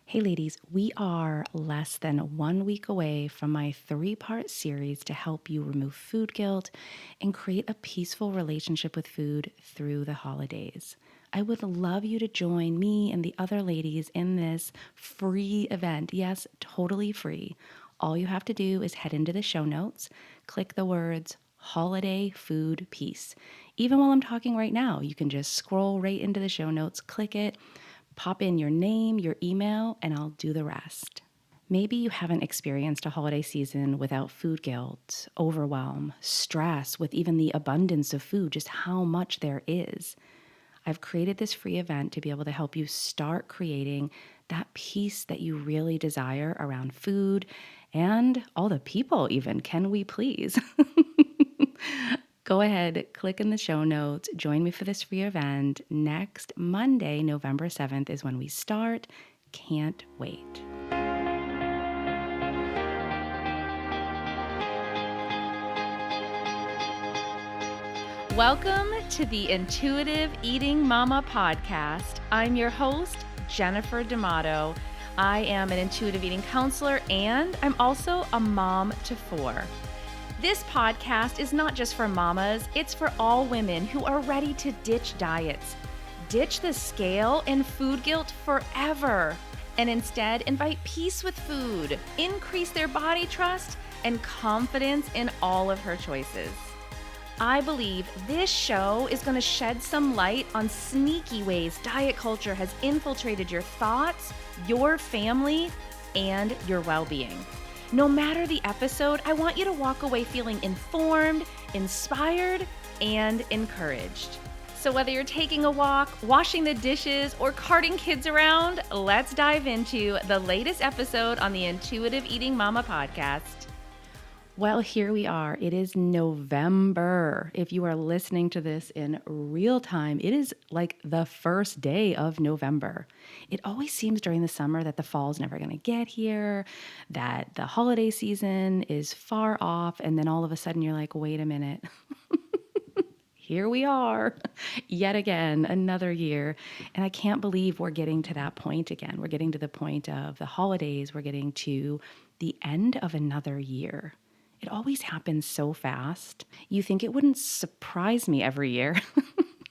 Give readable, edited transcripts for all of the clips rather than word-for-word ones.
Hey ladies, we are less than 1 week away from my 3-part series to help you remove food guilt and create a peaceful relationship with food through the holidays. I would love you to join me and the other ladies in this free event. Yes, totally free. All you have to do is head into the show notes, click the words holiday food peace. Even while I'm talking right now, you can just scroll right into the show notes, click it, pop in your name, your email, and I'll do the rest. Maybe you haven't experienced a holiday season without food guilt, overwhelm, stress with even the abundance of food, just how much there is. I've created this free event to be able to help you start creating that peace that you really desire around food and all the people even. Can we please? Go ahead, click in the show notes, join me for this free event. Next Monday, November 7th is when we start. Can't wait. Welcome to the Intuitive Eating Mama podcast. I'm your host, Jennifer D'Amato. I am an intuitive eating counselor and I'm also a mom to 4. This podcast is not just for mamas, it's for all women who are ready to ditch diets, ditch the scale and food guilt forever, and instead invite peace with food, increase their body trust, and confidence in all of her choices. I believe this show is going to shed some light on sneaky ways diet culture has infiltrated your thoughts, your family, and your well-being. No matter the episode, I want you to walk away feeling informed, inspired, and encouraged. So whether you're taking a walk, washing the dishes, or carting kids around, let's dive into the latest episode on the Intuitive Eating Mama podcast. Well, here we are. It is November. If you are listening to this in real time, it is like the first day of November. It always seems during the summer that the fall's never going to get here, that the holiday season is far off, and then all of a sudden you're like, wait a minute. Here we are, yet again, another year. And I can't believe we're getting to that point again. We're getting to the point of the holidays. We're getting to the end of another year. It always happens so fast. You think it wouldn't surprise me every year,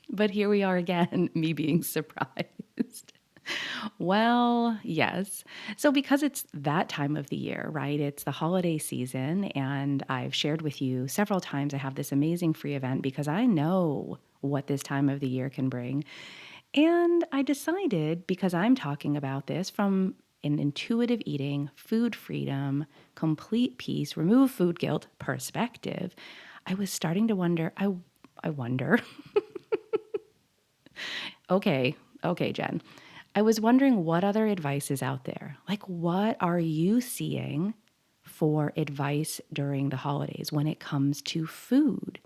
but here we are again, me being surprised. Well, yes. So because it's that time of the year, right? It's the holiday season, and I've shared with you several times I have this amazing free event because I know what this time of the year can bring. And I decided, because I'm talking about this from an intuitive eating, food freedom, complete peace, remove food guilt perspective, I was starting to wonder, I wonder. Okay, Jen. I was wondering what other advice is out there. Like, what are you seeing for advice during the holidays when it comes to food,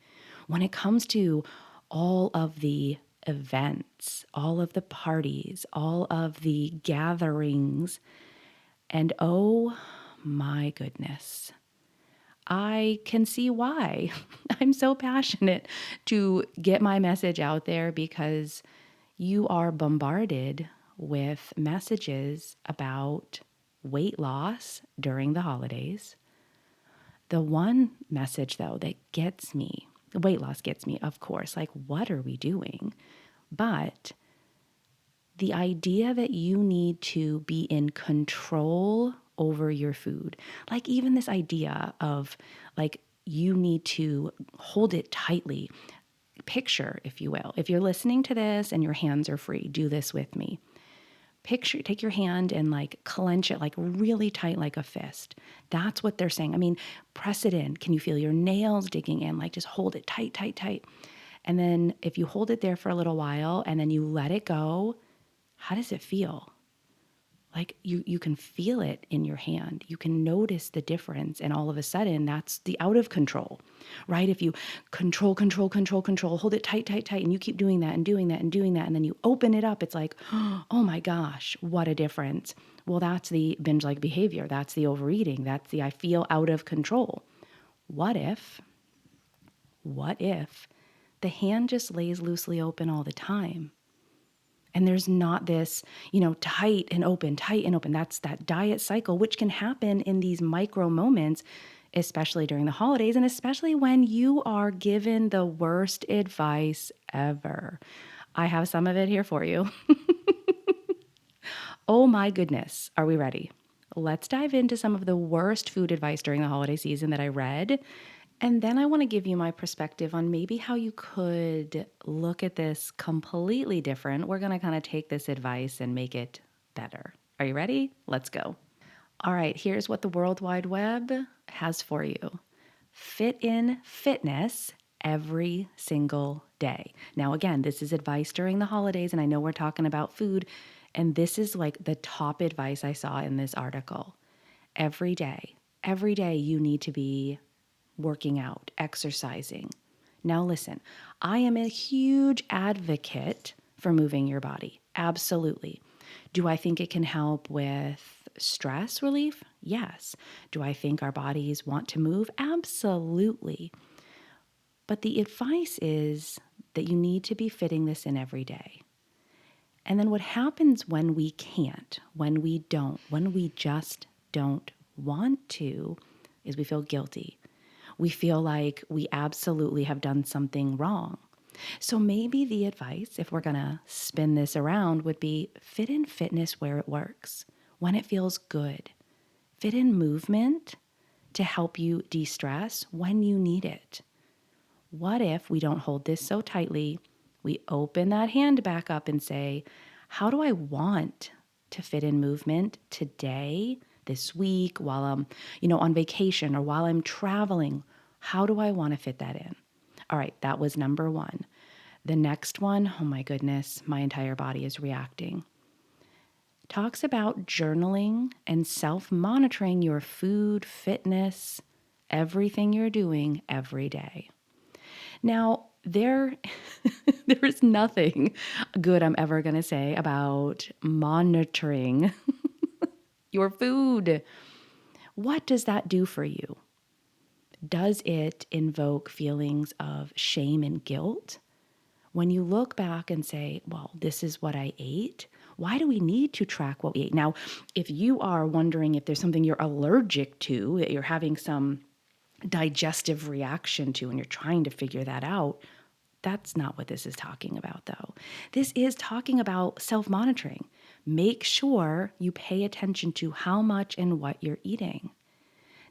when it comes to all of the events, all of the parties, all of the gatherings, and oh my goodness, I can see why. I'm so passionate to get my message out there because you are bombarded with messages about weight loss during the holidays. The one message, though, that gets me, weight loss gets me, of course, like, what are we doing? But the idea that you need to be in control over your food, like even this idea of like you need to hold it tightly. Picture, if you will, if you're listening to this and your hands are free, do this with me. Picture, take your hand and like clench it like really tight, like a fist. That's what they're saying. I mean, press it in. Can you feel your nails digging in? Like just hold it tight, tight, tight. And then if you hold it there for a little while and then you let it go, how does it feel? Like you can feel it in your hand. You can notice the difference. And all of a sudden, that's the out of control, right? If you control, hold it tight, tight, tight, and you keep doing that and doing that and doing that, and then you open it up, it's like, oh my gosh, what a difference. Well, that's the binge-like behavior. That's the overeating. That's the I feel out of control. What if the hand just lays loosely open all the time? And there's not this, tight and open, tight and open. That's that diet cycle, which can happen in these micro moments, especially during the holidays, and especially when you are given the worst advice ever. I have some of it here for you. Oh my goodness. Are we ready? Let's dive into some of the worst food advice during the holiday season that I read. And then I want to give you my perspective on maybe how you could look at this completely different. We're going to kind of take this advice and make it better. Are you ready? Let's go. All right, here's what the World Wide Web has for you. Fit in fitness every single day. Now, again, this is advice during the holidays, and I know we're talking about food, and this is like the top advice I saw in this article. Every day you need to be working out, exercising. Now, listen, I am a huge advocate for moving your body. Absolutely. Do I think it can help with stress relief? Yes. Do I think our bodies want to move? Absolutely. But the advice is that you need to be fitting this in every day. And then what happens when we can't, when we don't, when we just don't want to, is we feel guilty. We feel like we absolutely have done something wrong. So maybe the advice, if we're going to spin this around, would be fit in fitness where it works, when it feels good. Fit in movement to help you de-stress when you need it. What if we don't hold this so tightly? We open that hand back up and say, how do I want to fit in movement today, this week, while I'm, on vacation or while I'm traveling? How do I want to fit that in? All right, that was number one. The next one, oh my goodness, my entire body is reacting. Talks about journaling and self-monitoring your food, fitness, everything you're doing every day. Now, there is nothing good I'm ever going to say about monitoring your food. What does that do for you? Does it invoke feelings of shame and guilt? When you look back and say, well, this is what I ate, why do we need to track what we ate? Now, if you are wondering if there's something you're allergic to, that you're having some digestive reaction to, and you're trying to figure that out, that's not what this is talking about, though. This is talking about self-monitoring. Make sure you pay attention to how much and what you're eating.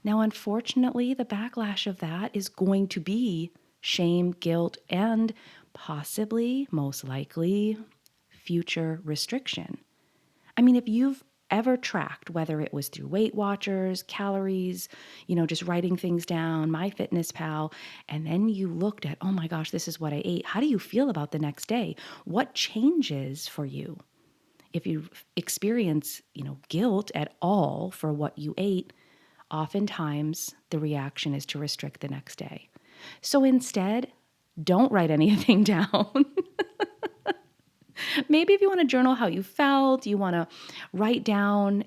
Now, unfortunately, the backlash of that is going to be shame, guilt, and possibly, most likely, future restriction. I mean, if you've ever tracked, whether it was through Weight Watchers, calories, just writing things down, MyFitnessPal, and then you looked at, oh my gosh, this is what I ate. How do you feel about the next day? What changes for you? If you experience, guilt at all for what you ate, oftentimes the reaction is to restrict the next day. So instead, don't write anything down. Maybe if you want to journal how you felt, you want to write down,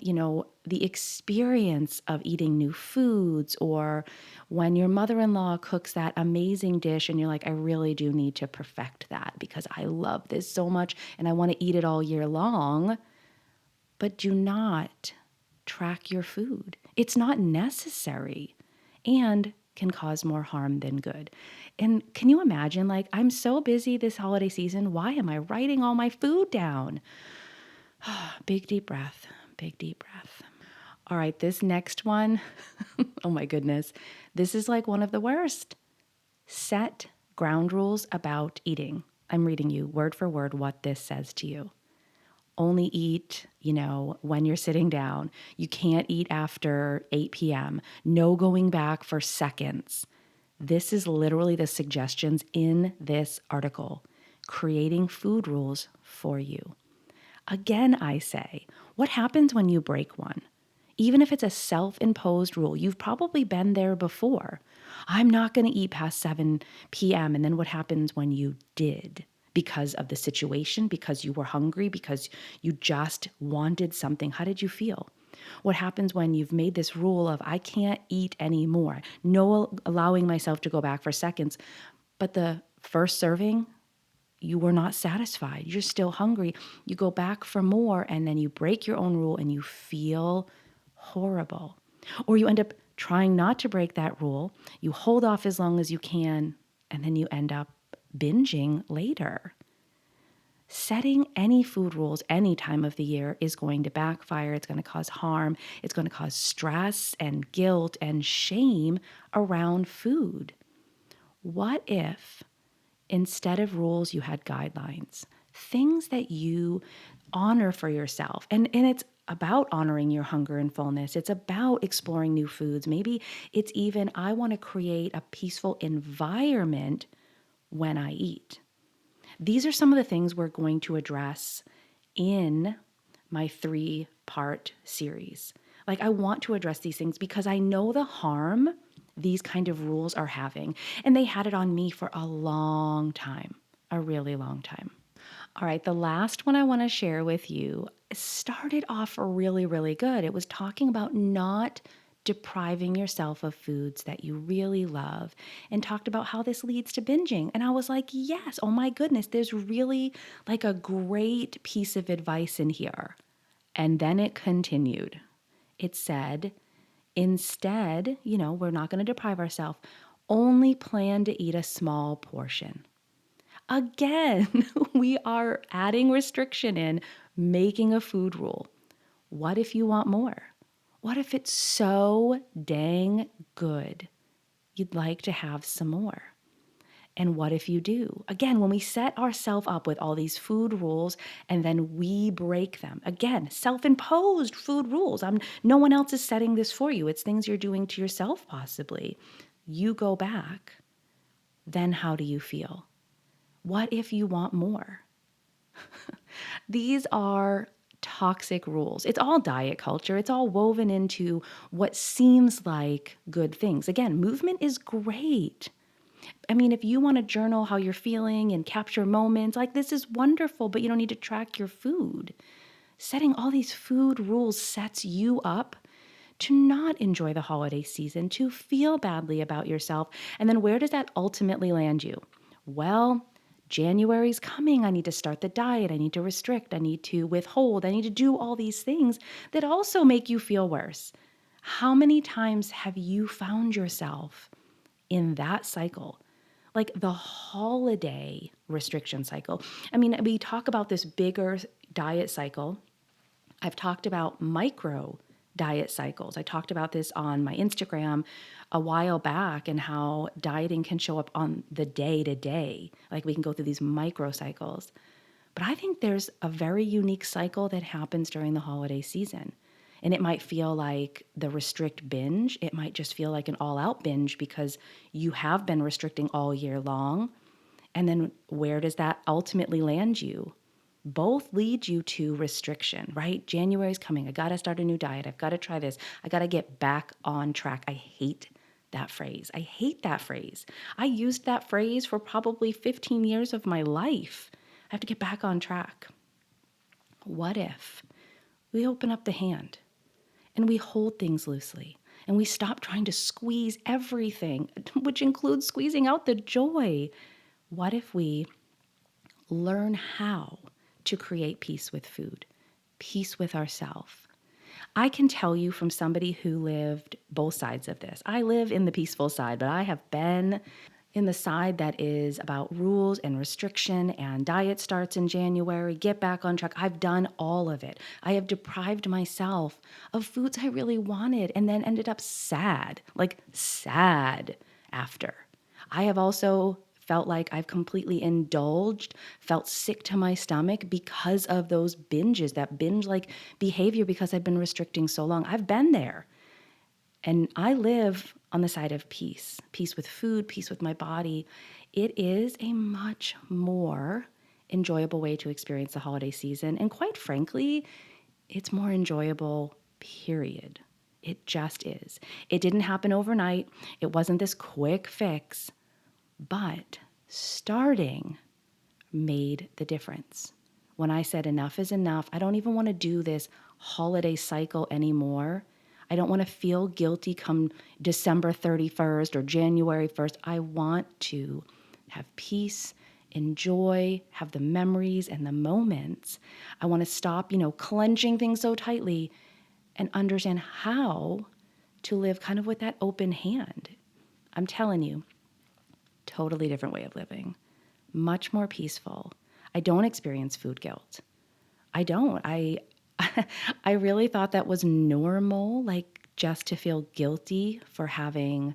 the experience of eating new foods, or when your mother-in-law cooks that amazing dish and you're like, I really do need to perfect that because I love this so much and I want to eat it all year long. But do not track your food. It's not necessary and can cause more harm than good. And can you imagine, I'm so busy this holiday season. Why am I writing all my food down? Big, deep breath. Big, deep breath. All right, this next one, oh my goodness. This is one of the worst. Set ground rules about eating. I'm reading you word for word what this says to you. Only eat, when you're sitting down. You can't eat after 8 p.m. No going back for seconds. This is literally the suggestions in this article, creating food rules for you. Again, I say, what happens when you break one? Even if it's a self-imposed rule, you've probably been there before. I'm not going to eat past 7 p.m. And then what happens when you did? Because of the situation, because you were hungry, because you just wanted something. How did you feel? What happens when you've made this rule of I can't eat anymore, no allowing myself to go back for seconds, but the first serving, you were not satisfied. You're still hungry. You go back for more, and then you break your own rule and you feel horrible. Or you end up trying not to break that rule. You hold off as long as you can, and then you end up binging later. Setting any food rules any time of the year is going to backfire. It's going to cause harm. It's going to cause stress and guilt and shame around food. What if instead of rules, you had guidelines, things that you honor for yourself? And it's about honoring your hunger and fullness. It's about exploring new foods. Maybe it's even, I want to create a peaceful environment when I eat. These are some of the things we're going to address in my 3-part series. Like, I want to address these things because I know the harm these kind of rules are having. And they had it on me for a long time, a really long time. All right, the last one I want to share with you started off really, really good. It was talking about not depriving yourself of foods that you really love, and talked about how this leads to binging. And I was like, yes, oh my goodness, there's really like a great piece of advice in here. And then it continued. It said, instead, we're not going to deprive ourselves. Only plan to eat a small portion. Again, we are adding restriction in, making a food rule. What if you want more? What if it's so dang good you'd like to have some more? And what if you do? Again, when we set ourselves up with all these food rules and then we break them, again, self-imposed food rules. No one else is setting this for you. It's things you're doing to yourself, possibly. You go back, then how do you feel? What if you want more? These are toxic rules. It's all diet culture. It's all woven into what seems like good things. Again, movement is great. I mean, if you want to journal how you're feeling and capture moments, like, this is wonderful, but you don't need to track your food. Setting all these food rules sets you up to not enjoy the holiday season, to feel badly about yourself. And then where does that ultimately land you? Well, January's coming. I need to start the diet. I need to restrict. I need to withhold. I need to do all these things that also make you feel worse. How many times have you found yourself in that cycle? Like the holiday restriction cycle. I mean, we talk about this bigger diet cycle. I've talked about micro diet cycles. I talked about this on my Instagram a while back, and how dieting can show up on the day to day. Like, we can go through these micro cycles. But I think there's a very unique cycle that happens during the holiday season. And it might feel like the restrict binge. It might just feel like an all-out binge because you have been restricting all year long. And then where does that ultimately land you? Both lead you to restriction, right? January's coming. I got to start a new diet. I've got to try this. I got to get back on track. I hate that phrase. I hate that phrase. I used that phrase for probably 15 years of my life. I have to get back on track. What if we open up the hand and we hold things loosely and we stop trying to squeeze everything, which includes squeezing out the joy? What if we learn how to create peace with food, peace with ourselves? I can tell you from somebody who lived both sides of this. I live in the peaceful side, but I have been in the side that is about rules and restriction and diet starts in January, get back on track. I've done all of it. I have deprived myself of foods I really wanted and then ended up sad after. I have also felt like I've completely indulged, felt sick to my stomach because of those binges, that binge-like behavior because I've been restricting so long. I've been there. And I live on the side of peace, peace with food, peace with my body. It is a much more enjoyable way to experience the holiday season. And quite frankly, it's more enjoyable, period. It just is. It didn't happen overnight. It wasn't this quick fix. But starting made the difference. When I said enough is enough, I don't even want to do this holiday cycle anymore. I don't want to feel guilty come December 31st or January 1st. I want to have peace enjoy, have the memories and the moments. I want to stop, clenching things so tightly and understand how to live kind of with that open hand. I'm telling you, totally different way of living, much more peaceful. I don't experience food guilt. I don't. I really thought that was normal, like just to feel guilty for having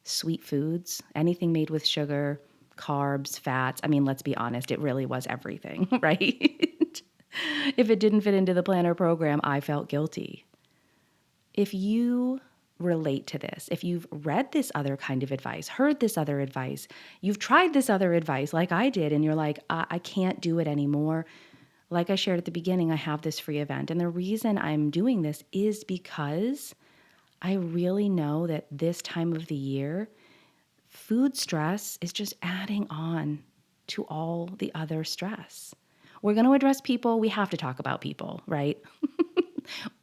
sweet foods, anything made with sugar, carbs, fats. I mean, let's be honest, it really was everything, right? If it didn't fit into the planner program, I felt guilty. If you relate to this, if you've read this other kind of advice, heard this other advice, you've tried this other advice like I did, and you're like, I can't do it anymore. Like I shared at the beginning, I have this free event. And the reason I'm doing this is because I really know that this time of the year, food stress is just adding on to all the other stress. We're going to address people. We have to talk about people, right?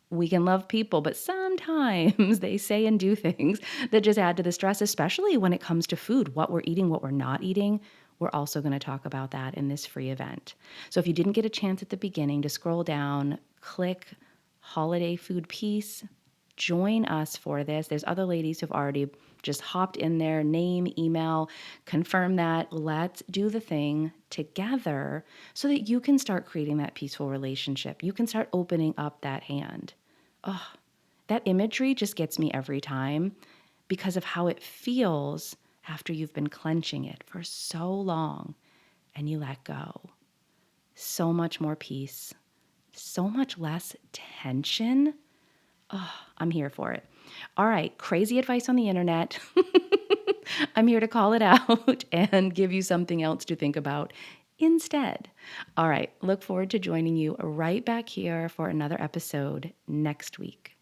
We can love people, but sometimes they say and do things that just add to the stress, especially when it comes to food, what we're eating, what we're not eating. We're also going to talk about that in this free event. So if you didn't get a chance at the beginning to scroll down, click Holiday Food Peace, join us for this. There's other ladies who've already just hopped in there, name, email, confirm that. Let's do the thing together so that you can start creating that peaceful relationship. You can start opening up that hand. Oh, that imagery just gets me every time because of how it feels after you've been clenching it for so long and you let go. So much more peace, so much less tension. Oh, I'm here for it. All right, crazy advice on the internet. I'm here to call it out and give you something else to think about instead. All right, look forward to joining you right back here for another episode next week.